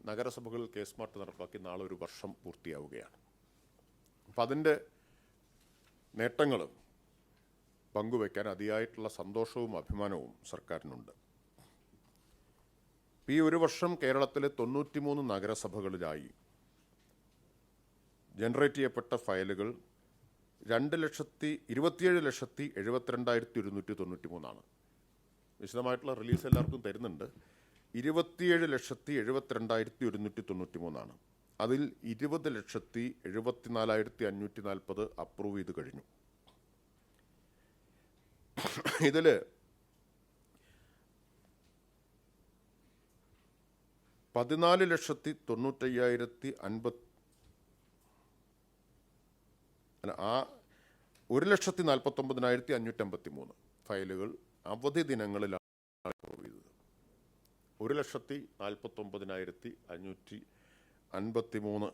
നഗരസഭകളിൽ case mart നടപ്പാക്കി നാളെ ഒരു വർഷം പൂർത്തിയാവുകയാണ്. അപ്പം അതിൻ്റെ നേട്ടങ്ങളും പങ്കുവയ്ക്കാൻ അതിയായിട്ടുള്ള സന്തോഷവും അഭിമാനവും സർക്കാരിനുണ്ട്. ഈ ഒരു വർഷം കേരളത്തിലെ 93 നഗരസഭകളിലായി ജനറേറ്റ് ചെയ്യപ്പെട്ട ഫയലുകൾ 2,27,72,193 വിശദമായിട്ടുള്ള റിലീസ് എല്ലാവർക്കും തരുന്നുണ്ട്. 27,72,193 അതിൽ 20,74,540 അപ്രൂവ് ചെയ്ത് കഴിഞ്ഞു. ഇതിൽ 1,49,553 ഫയലുകൾ അവധി ദിനങ്ങളിലാണ് അപ്രൂവ് ചെയ്തത്. 1,49,553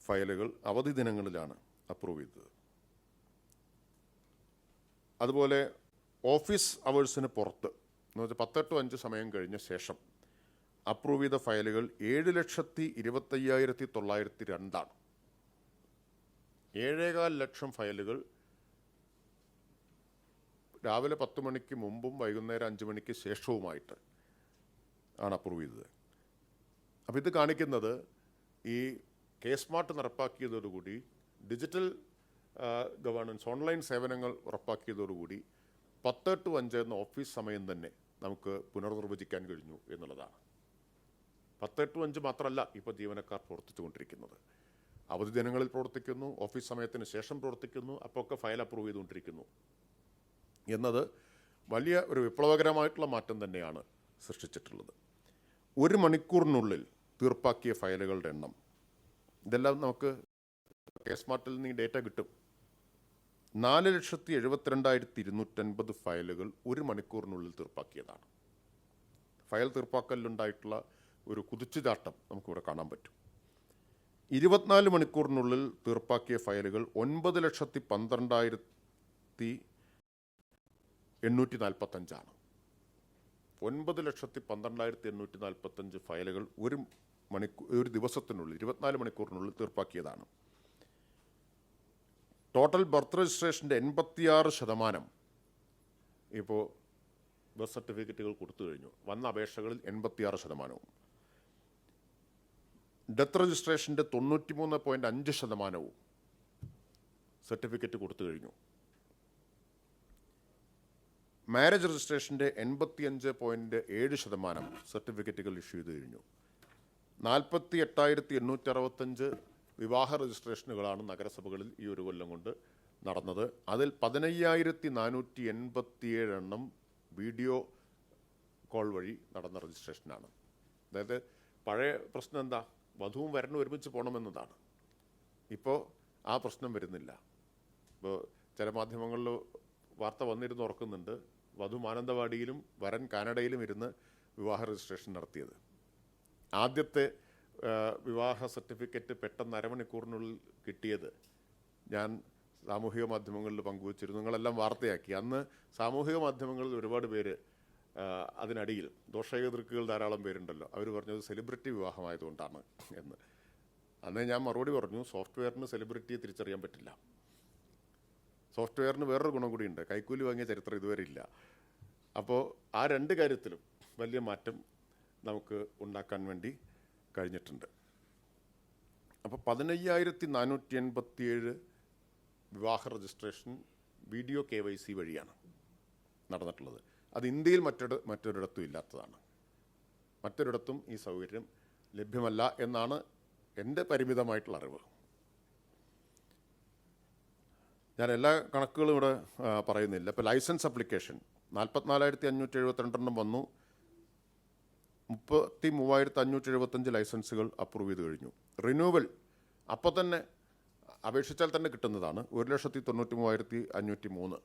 ഫയലുകൾ അവധി ദിനങ്ങളിലാണ് അപ്രൂവ് ചെയ്തത്. അതുപോലെ ഓഫീസ് അവേഴ്സിന് പുറത്ത് എന്ന് വെച്ചാൽ 10 to 5 സമയം കഴിഞ്ഞ ശേഷം അപ്രൂവ് ചെയ്ത ഫയലുകൾ 7,25,902 7,15 ലക്ഷം ഫയലുകൾ രാവിലെ 10 മണിക്ക് മുമ്പും വൈകുന്നേരം 5 മണിക്ക് ശേഷവുമായിട്ട് ആണ് അപ്രൂവ് ചെയ്തത്. അപ്പോൾ ഇത് കാണിക്കുന്നത് ഈ കേസ് മാർട്ട് നടപ്പാക്കിയതോടുകൂടി ഡിജിറ്റൽ ഗവേണൻസ് ഓൺലൈൻ സേവനങ്ങൾ ഉറപ്പാക്കിയതോടുകൂടി 10 to 5 എന്ന ഓഫീസ് സമയം തന്നെ നമുക്ക് പുനർനിർവചിക്കാൻ കഴിഞ്ഞു എന്നുള്ളതാണ്. 10 to 5 മാത്രമല്ല ഇപ്പോൾ ജീവനക്കാർ പ്രവർത്തിച്ചുകൊണ്ടിരിക്കുന്നത്. അവധി ദിനങ്ങളിൽ പ്രവർത്തിക്കുന്നു, ഓഫീസ് സമയത്തിന് ശേഷം പ്രവർത്തിക്കുന്നു, അപ്പോൾ ഒക്കെ ഫയൽ അപ്രൂവ് ചെയ്തുകൊണ്ടിരിക്കുന്നു എന്നത് വലിയ ഒരു വിപ്ലവകരമായിട്ടുള്ള മാറ്റം തന്നെയാണ് സൃഷ്ടിച്ചിട്ടുള്ളത്. 1 മണിക്കൂറിനുള്ളിൽ തീർപ്പാക്കിയ ഫയലുകളുടെ എണ്ണം ഇതെല്ലാം നമുക്ക് കേസ് മാർട്ടിൽ നിന്ന് ഈ ഡേറ്റ കിട്ടും. 4,72,250 ഫയലുകൾ 1 മണിക്കൂറിനുള്ളിൽ തീർപ്പാക്കിയതാണ്. ഫയൽ തീർപ്പാക്കലിലുണ്ടായിട്ടുള്ള ഒരു കുതിച്ചുചാട്ടം നമുക്കിവിടെ കാണാൻ പറ്റും. 24 മണിക്കൂറിനുള്ളിൽ തീർപ്പാക്കിയ ഫയലുകൾ 9,12,845 9,12,845 ഫയലുകൾ ഒരു ദിവസത്തിനുള്ളിൽ 24 മണിക്കൂറിനുള്ളിൽ തീർപ്പാക്കിയതാണ്. ടോട്ടൽ ബർത്ത് രജിസ്ട്രേഷൻ്റെ 86% ഇപ്പോൾ ബർത്ത് സർട്ടിഫിക്കറ്റുകൾ കൊടുത്തു കഴിഞ്ഞു. വന്ന അപേക്ഷകളിൽ 86%. ഡെത്ത് രജിസ്ട്രേഷൻ്റെ 93.5% സർട്ടിഫിക്കറ്റ് കൊടുത്തു കഴിഞ്ഞു. മാരേജ് രജിസ്ട്രേഷൻ്റെ 85.7% സർട്ടിഫിക്കറ്റുകൾ ഇഷ്യൂ ചെയ്ത് കഴിഞ്ഞു. 48,865 വിവാഹ രജിസ്ട്രേഷനുകളാണ് നഗരസഭകളിൽ ഈ ഒരു കൊല്ലം കൊണ്ട് നടന്നത്. അതിൽ 15,487 വീഡിയോ കോൾ വഴി നടന്ന രജിസ്ട്രേഷനാണ്. അതായത് പഴയ പ്രശ്നം എന്താ, വധുവും വരനും ഒരുമിച്ച് പോകണമെന്നതാണ്. ഇപ്പോൾ ആ പ്രശ്നം വരുന്നില്ല. ഇപ്പോൾ ചില മാധ്യമങ്ങളിൽ വാർത്ത വന്നിരുന്ന് ഓർക്കുന്നുണ്ട്, വധു മാനന്തവാടിയിലും വരൻ കാനഡയിലും ഇരുന്ന് വിവാഹ രജിസ്ട്രേഷൻ നടത്തിയത്. ആദ്യത്തെ വിവാഹ സർട്ടിഫിക്കറ്റ് പെട്ടെന്ന് അരമണിക്കൂറിനുള്ളിൽ കിട്ടിയത് ഞാൻ സാമൂഹിക മാധ്യമങ്ങളിൽ പങ്കുവച്ചിരുന്നു. നിങ്ങളെല്ലാം വാർത്തയാക്കി. അന്ന് സാമൂഹിക മാധ്യമങ്ങളിൽ ഒരുപാട് പേര് അതിനടിയിൽ ദോഷകൃതികൾ ധാരാളം പേരുണ്ടല്ലോ, അവർ പറഞ്ഞത് സെലിബ്രിറ്റി വിവാഹമായതുകൊണ്ടാണ് എന്ന്. അന്നേ ഞാൻ മറുപടി പറഞ്ഞു, സോഫ്റ്റ്വെയറിന് സെലിബ്രിറ്റിയെ തിരിച്ചറിയാൻ പറ്റില്ല. സോഫ്റ്റ്വെയറിന് വേറൊരു ഗുണം കൂടിയുണ്ട്, കൈക്കൂലി വാങ്ങിയ ചരിത്രം ഇതുവരെ ഇല്ല. അപ്പോൾ ആ 2 കാര്യത്തിലും വലിയ മാറ്റം നമുക്ക് ഉണ്ടാക്കാൻ വേണ്ടി കഴിഞ്ഞിട്ടുണ്ട്. അപ്പോൾ 15,487 വിവാഹ രജിസ്ട്രേഷൻ വീഡിയോ KYC വഴിയാണ് നടന്നിട്ടുള്ളത്. അത് ഇന്ത്യയിൽ മറ്റൊരിടത്തും ഇല്ലാത്തതാണ്. മറ്റൊരിടത്തും ഈ സൗകര്യം ലഭ്യമല്ല എന്നാണ് എൻ്റെ പരിമിതമായിട്ടുള്ള അറിവ്. ഞാൻ എല്ലാ കണക്കുകളും ഇവിടെ പറയുന്നില്ല. ഇപ്പോൾ ലൈസൻസ് അപ്ലിക്കേഷൻ 44,572 വന്നു. 33,575 ലൈസൻസുകൾ അപ്രൂവ് ചെയ്ത് കഴിഞ്ഞു. റിന്യൂവൽ അപ്പോൾ തന്നെ അപേക്ഷിച്ചാൽ തന്നെ കിട്ടുന്നതാണ്, 1,93,503.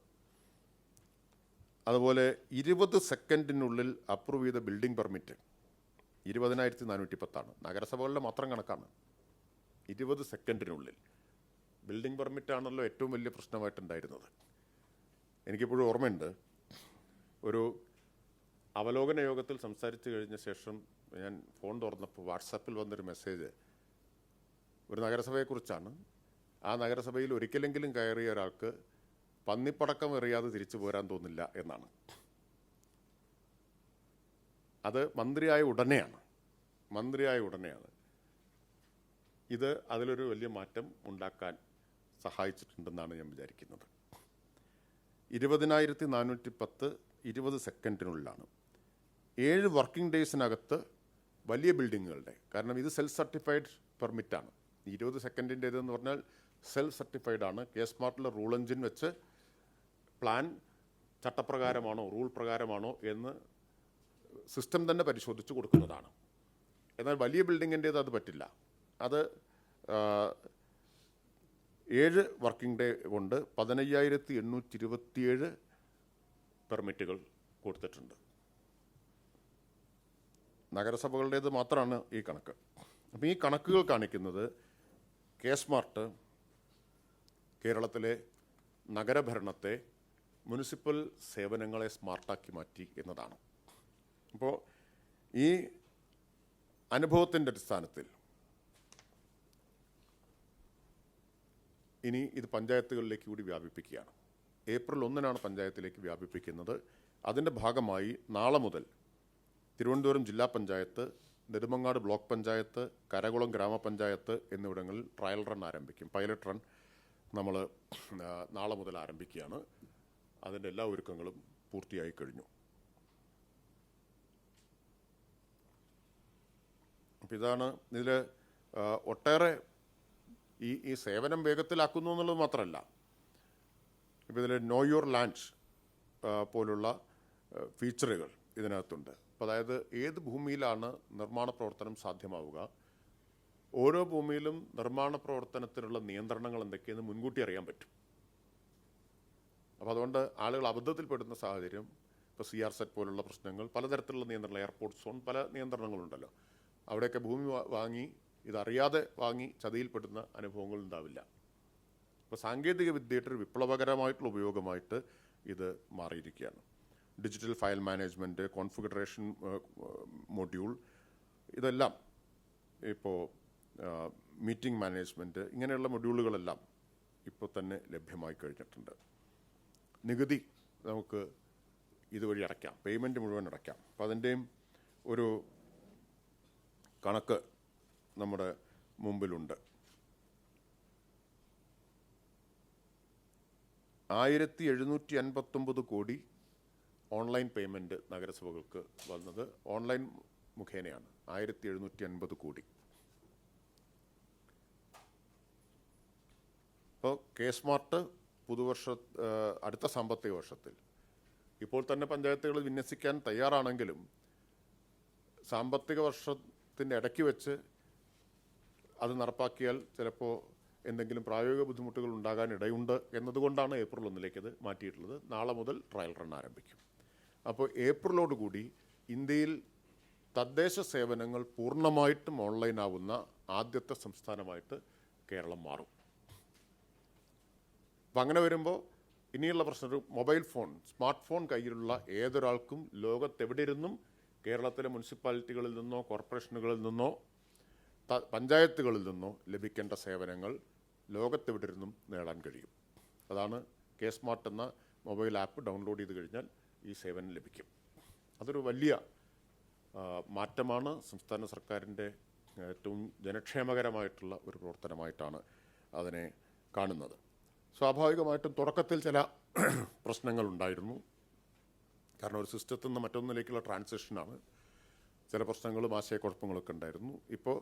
അതുപോലെ 20 സെക്കൻഡിനുള്ളിൽ അപ്രൂവ് ചെയ്ത ബിൽഡിംഗ് പെർമിറ്റ് 20,410 നഗരസഭകളുടെ മാത്രം കണക്കാണ്. 20 സെക്കൻഡിനുള്ളിൽ ബിൽഡിംഗ് പെർമിറ്റാണല്ലോ ഏറ്റവും വലിയ പ്രശ്നമായിട്ടുണ്ടായിരുന്നത്. എനിക്കിപ്പോഴും ഓർമ്മയുണ്ട്, ഒരു അവലോകന യോഗത്തിൽ സംസാരിച്ചു കഴിഞ്ഞ ശേഷം ഞാൻ ഫോൺ തുറന്നപ്പോൾ വാട്സാപ്പിൽ വന്നൊരു മെസ്സേജ് ഒരു നഗരസഭയെക്കുറിച്ചാണ്. ആ നഗരസഭയിൽ ഒരിക്കലെങ്കിലും കയറിയ ഒരാൾക്ക് പന്നിപ്പടക്കം എറിയാതെ തിരിച്ചു പോരാൻ തോന്നില്ല എന്നാണ്. അത് മന്ത്രിയായ ഉടനെയാണ്. ഇത് അതിലൊരു വലിയ മാറ്റം ഉണ്ടാക്കാൻ സഹായിച്ചിട്ടുണ്ടെന്നാണ് ഞാൻ വിചാരിക്കുന്നത്. 20,410 20 സെക്കൻഡിനുള്ളിലാണ്. 7 വർക്കിംഗ് ഡേയ്സിനകത്ത് വലിയ ബിൽഡിങ്ങുകളുടെ, കാരണം ഇത് സെൽഫ് സർട്ടിഫൈഡ് പെർമിറ്റാണ്. 20 സെക്കൻഡിൻ്റേതെന്ന് പറഞ്ഞാൽ സെൽഫ് സർട്ടിഫൈഡ് ആണ്. കെ സ്മാർട്ടിലെ റൂൾ എഞ്ചിൻ വെച്ച് പ്ലാൻ ചട്ടപ്രകാരമാണോ റൂൾ പ്രകാരമാണോ എന്ന് സിസ്റ്റം തന്നെ പരിശോധിച്ച് കൊടുക്കുന്നതാണ്. എന്നാൽ വലിയ ബിൽഡിങ്ങിൻ്റേത് അത് പറ്റില്ല. അത് 7 വർക്കിംഗ് ഡേ കൊണ്ട് 15,827 പെർമിറ്റുകൾ കൊടുത്തിട്ടുണ്ട്. നഗരസഭകളുടേത് മാത്രമാണ് ഈ കണക്ക്. അപ്പോൾ ഈ കണക്കുകൾ കാണിക്കുന്നത് കെ സ്മാർട്ട് കേരളത്തിലെ നഗരഭരണത്തെ, മുനിസിപ്പൽ സേവനങ്ങളെ സ്മാർട്ടാക്കി മാറ്റി എന്നതാണ്. അപ്പോൾ ഈ അനുഭവത്തിൻ്റെ അടിസ്ഥാനത്തിൽ ഇനി ഇത് പഞ്ചായത്തുകളിലേക്ക് കൂടി വ്യാപിപ്പിക്കുകയാണ്. ഏപ്രിൽ 1-നാണ് പഞ്ചായത്തിലേക്ക് വ്യാപിപ്പിക്കുന്നത്. അതിൻ്റെ ഭാഗമായി നാളെ മുതൽ തിരുവനന്തപുരം ജില്ലാ പഞ്ചായത്ത്, നെടുമങ്ങാട് ബ്ലോക്ക് പഞ്ചായത്ത്, കരകുളം ഗ്രാമപഞ്ചായത്ത് എന്നിവിടങ്ങളിൽ ട്രയൽ റൺ ആരംഭിക്കും. പൈലറ്റ് റൺ നമ്മൾ നാളെ മുതൽ ആരംഭിക്കുകയാണ്. അതിൻ്റെ എല്ലാ ഒരുക്കങ്ങളും പൂർത്തിയായി കഴിഞ്ഞു. അപ്പോൾ ഇതാണ് ഇതിൽ ഒട്ടേറെ ഈ സേവനം വേഗത്തിലാക്കുന്നു എന്നുള്ളത് മാത്രമല്ല, ഇപ്പോൾ ഇതിൽ നോ യുവർ ലാൻഡ് പോലുള്ള ഫീച്ചറുകൾ ഇതിനകത്തുണ്ട്. അപ്പോൾ അതായത് ഏത് ഭൂമിയിലാണ് നിർമ്മാണ പ്രവർത്തനം സാധ്യമാവുക, ഓരോ ഭൂമിയിലും നിർമ്മാണ പ്രവർത്തനത്തിനുള്ള നിയന്ത്രണങ്ങൾ എന്തൊക്കെയെന്ന് മുൻകൂട്ടി അറിയാൻ പറ്റും. അപ്പോൾ അതുകൊണ്ട് ആളുകൾ അബദ്ധത്തിൽപ്പെടുന്ന സാഹചര്യം, ഇപ്പോൾ CR സെറ്റ് പോലുള്ള പ്രശ്നങ്ങൾ, പലതരത്തിലുള്ള നിയന്ത്രണങ്ങൾ, എയർപോർട്ട് സോൺ, പല നിയന്ത്രണങ്ങളുണ്ടല്ലോ. അവിടെയൊക്കെ ഭൂമി വാങ്ങി ഇതറിയാതെ വാങ്ങി ചതിയിൽപ്പെടുന്ന അനുഭവങ്ങൾ ഉണ്ടാവില്ല. അപ്പോൾ സാങ്കേതിക വിദ്യയുടെ ഒരു വിപ്ലവകരമായിട്ടുള്ള ഉപയോഗമായിട്ട് ഇത് മാറിയിരിക്കുകയാണ്. Digital file management, configuration module, ഇതെല്ലാം ഇപ്പോൾ മീറ്റിംഗ് മാനേജ്മെൻറ്റ്, ഇങ്ങനെയുള്ള മൊഡ്യൂളുകളെല്ലാം ഇപ്പോൾ തന്നെ ലഭ്യമായി കഴിഞ്ഞിട്ടുണ്ട്. നികുതി നമുക്ക് ഇതുവഴി അടയ്ക്കാം, പേയ്മെൻറ്റ് മുഴുവൻ അടയ്ക്കാം. അപ്പോൾ അതിൻ്റെയും ഒരു കണക്ക് നമ്മുടെ മുമ്പിലുണ്ട്. 1759 കോടി ഓൺലൈൻ പേയ്മെൻറ്റ് നഗരസഭകൾക്ക് വന്നത് ഓൺലൈൻ മുഖേനയാണ്. 1750 കോടി. അപ്പോൾ കെ സ്മാർട്ട് അടുത്ത സാമ്പത്തിക വർഷത്തിൽ ഇപ്പോൾ തന്നെ പഞ്ചായത്തുകൾ വിന്യസിക്കാൻ തയ്യാറാണെങ്കിലും സാമ്പത്തിക വർഷത്തിൻ്റെ ഇടയ്ക്ക് വെച്ച് അത് നടപ്പാക്കിയാൽ ചിലപ്പോൾ എന്തെങ്കിലും പ്രായോഗിക ബുദ്ധിമുട്ടുകൾ ഉണ്ടാകാൻ ഇടയുണ്ട് എന്നതുകൊണ്ടാണ് ഏപ്രിൽ 1-ലേക്ക് അത് മാറ്റിയിട്ടുള്ളത്. നാളെ മുതൽ ട്രയൽ റൺ ആരംഭിക്കും. അപ്പോൾ ഏപ്രിലോടുകൂടി ഇന്ത്യയിൽ തദ്ദേശ സേവനങ്ങൾ പൂർണ്ണമായിട്ടും ഓൺലൈനാവുന്ന ആദ്യത്തെ സംസ്ഥാനമായിട്ട് കേരളം മാറും. അപ്പം അങ്ങനെ വരുമ്പോൾ ഇനിയുള്ള പ്രശ്നം, ഒരു മൊബൈൽ ഫോൺ, സ്മാർട്ട് ഫോൺ കയ്യിലുള്ള ഏതൊരാൾക്കും ലോകത്തെവിടെയിരുന്നും കേരളത്തിലെ മുനിസിപ്പാലിറ്റികളിൽ നിന്നോ കോർപ്പറേഷനുകളിൽ നിന്നോ പഞ്ചായത്തുകളിൽ നിന്നോ ലഭിക്കേണ്ട സേവനങ്ങൾ ലോകത്തെവിടെയിരുന്നും നേടാൻ കഴിയും. അതാണ് കെ സ്മാർട്ട് എന്ന മൊബൈൽ ആപ്പ് ഡൗൺലോഡ് ചെയ്ത് കഴിഞ്ഞാൽ ഈ സേവനം ലഭിക്കും. അതൊരു വലിയ മാറ്റമാണ്. സംസ്ഥാന സർക്കാരിൻ്റെ ഏറ്റവും ജനക്ഷേമകരമായിട്ടുള്ള ഒരു പ്രവർത്തനമായിട്ടാണ് അതിനെ കാണുന്നത്. സ്വാഭാവികമായിട്ടും തുടക്കത്തിൽ ചില പ്രശ്നങ്ങളുണ്ടായിരുന്നു. കാരണം ഒരു സിസ്റ്റത്തിൽ നിന്ന് മറ്റൊന്നിലേക്കുള്ള ട്രാൻസിഷനാണ്. ചില പ്രശ്നങ്ങളും ആശയക്കുഴപ്പങ്ങളൊക്കെ ഉണ്ടായിരുന്നു. ഇപ്പോൾ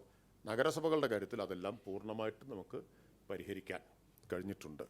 നഗരസഭകളുടെ കാര്യത്തിൽ അതെല്ലാം പൂർണ്ണമായിട്ടും നമുക്ക് പരിഹരിക്കാൻ കഴിഞ്ഞിട്ടുണ്ട്.